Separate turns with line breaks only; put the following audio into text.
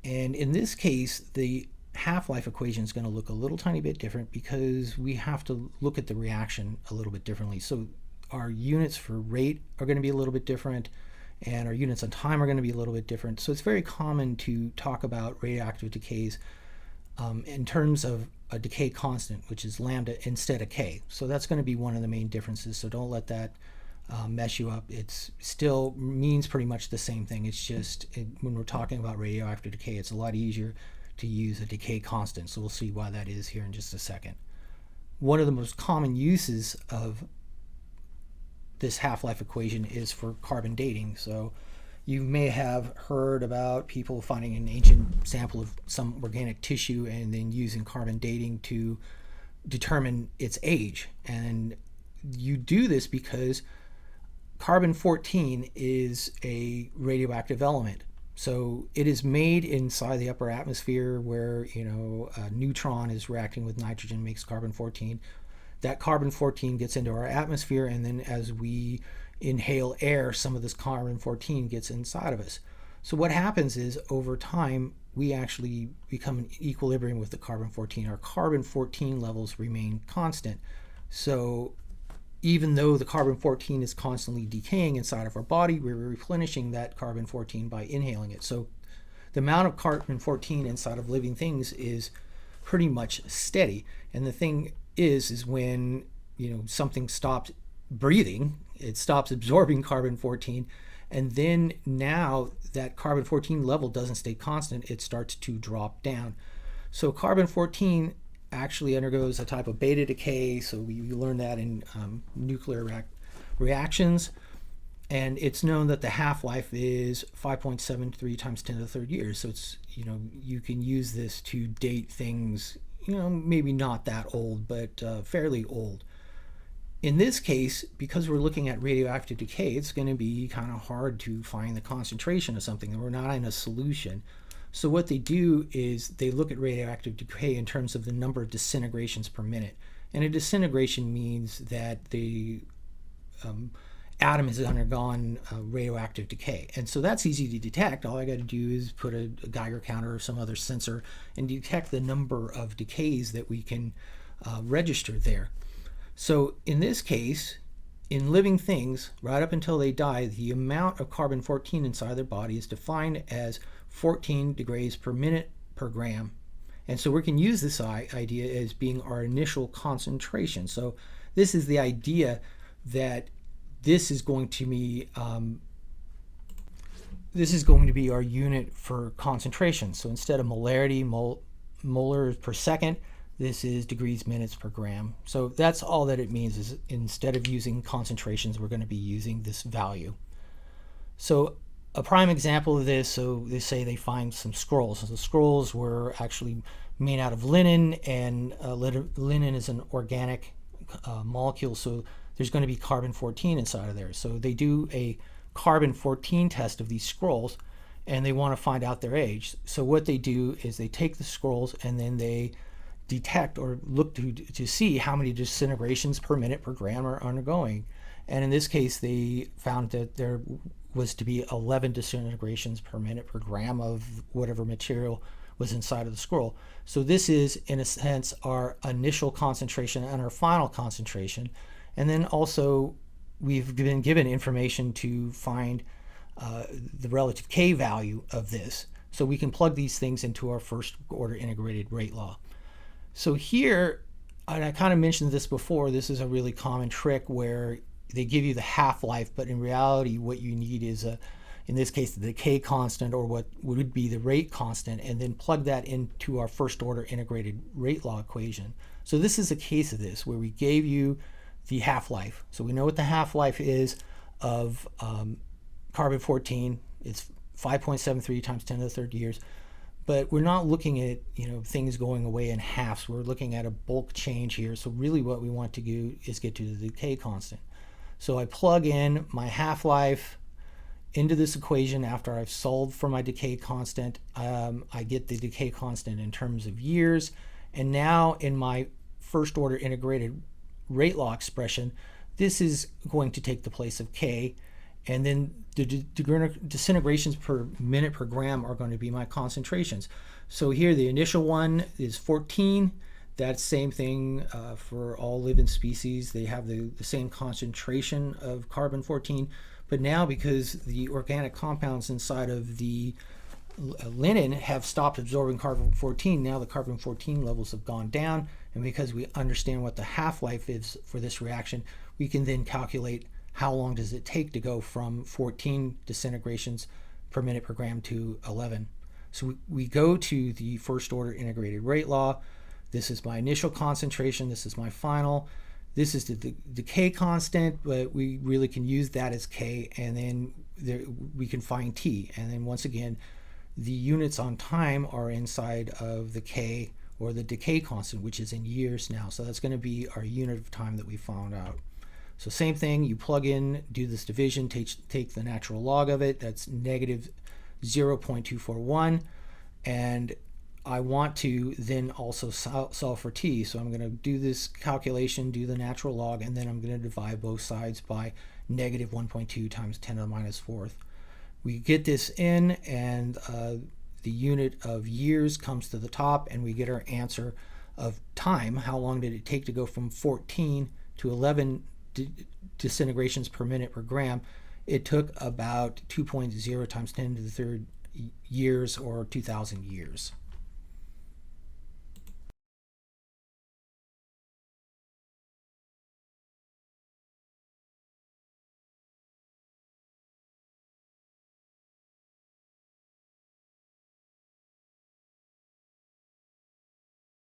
And in this case, the half-life equation is going to look a little tiny bit different because we have to look at the reaction a little bit differently. So our units for rate are going to be a little bit different, and our units on time are going to be a little bit different. So it's very common to talk about radioactive decays in terms of a decay constant, which is lambda instead of k. So that's going to be one of the main differences. So don't let that mess you up. It still means pretty much the same thing. It's just when we're talking about radioactive decay, it's a lot easier to use a decay constant. So we'll see why that is here in just a second. One of the most common uses of this half-life equation is for carbon dating. So you may have heard about people finding an ancient sample of some organic tissue and then using carbon dating to determine its age. And you do this because carbon-14 is a radioactive element. So it is made inside the upper atmosphere where, a neutron is reacting with nitrogen, makes carbon-14. That carbon-14 gets into our atmosphere, and then as we inhale air, some of this carbon-14 gets inside of us. So what happens is, over time, we actually become in equilibrium with the carbon-14. Our carbon-14 levels remain constant. So even though the carbon-14 is constantly decaying inside of our body, we're replenishing that carbon-14 by inhaling it. So the amount of carbon-14 inside of living things is pretty much steady. And the thing is when something stops breathing, it stops absorbing carbon-14, and then now that carbon-14 level doesn't stay constant, it starts to drop down. So carbon-14 actually undergoes a type of beta decay. So we learned that in nuclear reactions, and it's known that the half-life is 5.73 times 10 to the third years. So it's you can use this to date things maybe not that old, but fairly old. In this case, because we're looking at radioactive decay, it's going to be kind of hard to find the concentration of something, and we're not in a solution. So what they do is they look at radioactive decay in terms of the number of disintegrations per minute. And a disintegration means that the atom has undergone radioactive decay. And so that's easy to detect. All I got to do is put a Geiger counter or some other sensor and detect the number of decays that we can register there. So in this case, in living things, right up until they die, the amount of carbon-14 inside their body is defined as 14 degrees per minute per gram. And so we can use this idea as being our initial concentration. So this is the idea that this is going to be our unit for concentration. So instead of molarity, molar per second, this is degrees minutes per gram. So that's all that it means, is instead of using concentrations, we're going to be using this value. So a prime example of this, so they say they find some scrolls. So the scrolls were actually made out of linen, and linen is an organic molecule, so there's going to be carbon-14 inside of there. So they do a carbon-14 test of these scrolls, and they want to find out their age. So what they do is they take the scrolls and then they detect or look to see how many disintegrations per minute per gram are undergoing. And in this case, they found that there was to be 11 disintegrations per minute per gram of whatever material was inside of the scroll. So this is, in a sense, our initial concentration and our final concentration. And then also, we've been given information to find the relative K value of this. So we can plug these things into our first order integrated rate law. So here, and I kind of mentioned this before, this is a really common trick where they give you the half-life, but in reality what you need is in this case the decay constant, or what would be the rate constant, and then plug that into our first order integrated rate law equation. So this is a case of this where we gave you the half-life. So we know what the half-life is of carbon-14. It's 5.73 times 10 to the third years. But we're not looking at things going away in halves. We're looking at a bulk change here. So really what we want to do is get to the decay constant. So I plug in my half-life into this equation after I've solved for my decay constant. I get the decay constant in terms of years. And now in my first order integrated rate law expression, this is going to take the place of K. And then the disintegrations per minute per gram are going to be my concentrations. So here the initial one is 14. That's same thing for all living species. They have the same concentration of carbon 14. But now, because the organic compounds inside of the linen have stopped absorbing carbon 14, now the carbon 14 levels have gone down. And because we understand what the half-life is for this reaction, we can then calculate how long does it take to go from 14 disintegrations per minute per gram to 11. So we go to the first order integrated rate law. This is my initial concentration. This is my final. This is the decay constant, but we really can use that as K, and then we can find T. And then once again, the units on time are inside of the K, or the decay constant, which is in years now. So that's going to be our unit of time that we found out. So same thing, you plug in, do this division, take the natural log of it. That's negative 0.241. And I want to then also solve for T. So I'm going to do this calculation, do the natural log, and then I'm going to divide both sides by negative 1.2 times 10 to the minus fourth. We get this in, and the unit of years comes to the top, and we get our answer of time. How long did it take to go from 14 to 11 disintegrations per minute per gram? It took about 2.0 times 10 to the third years, or 2,000 years.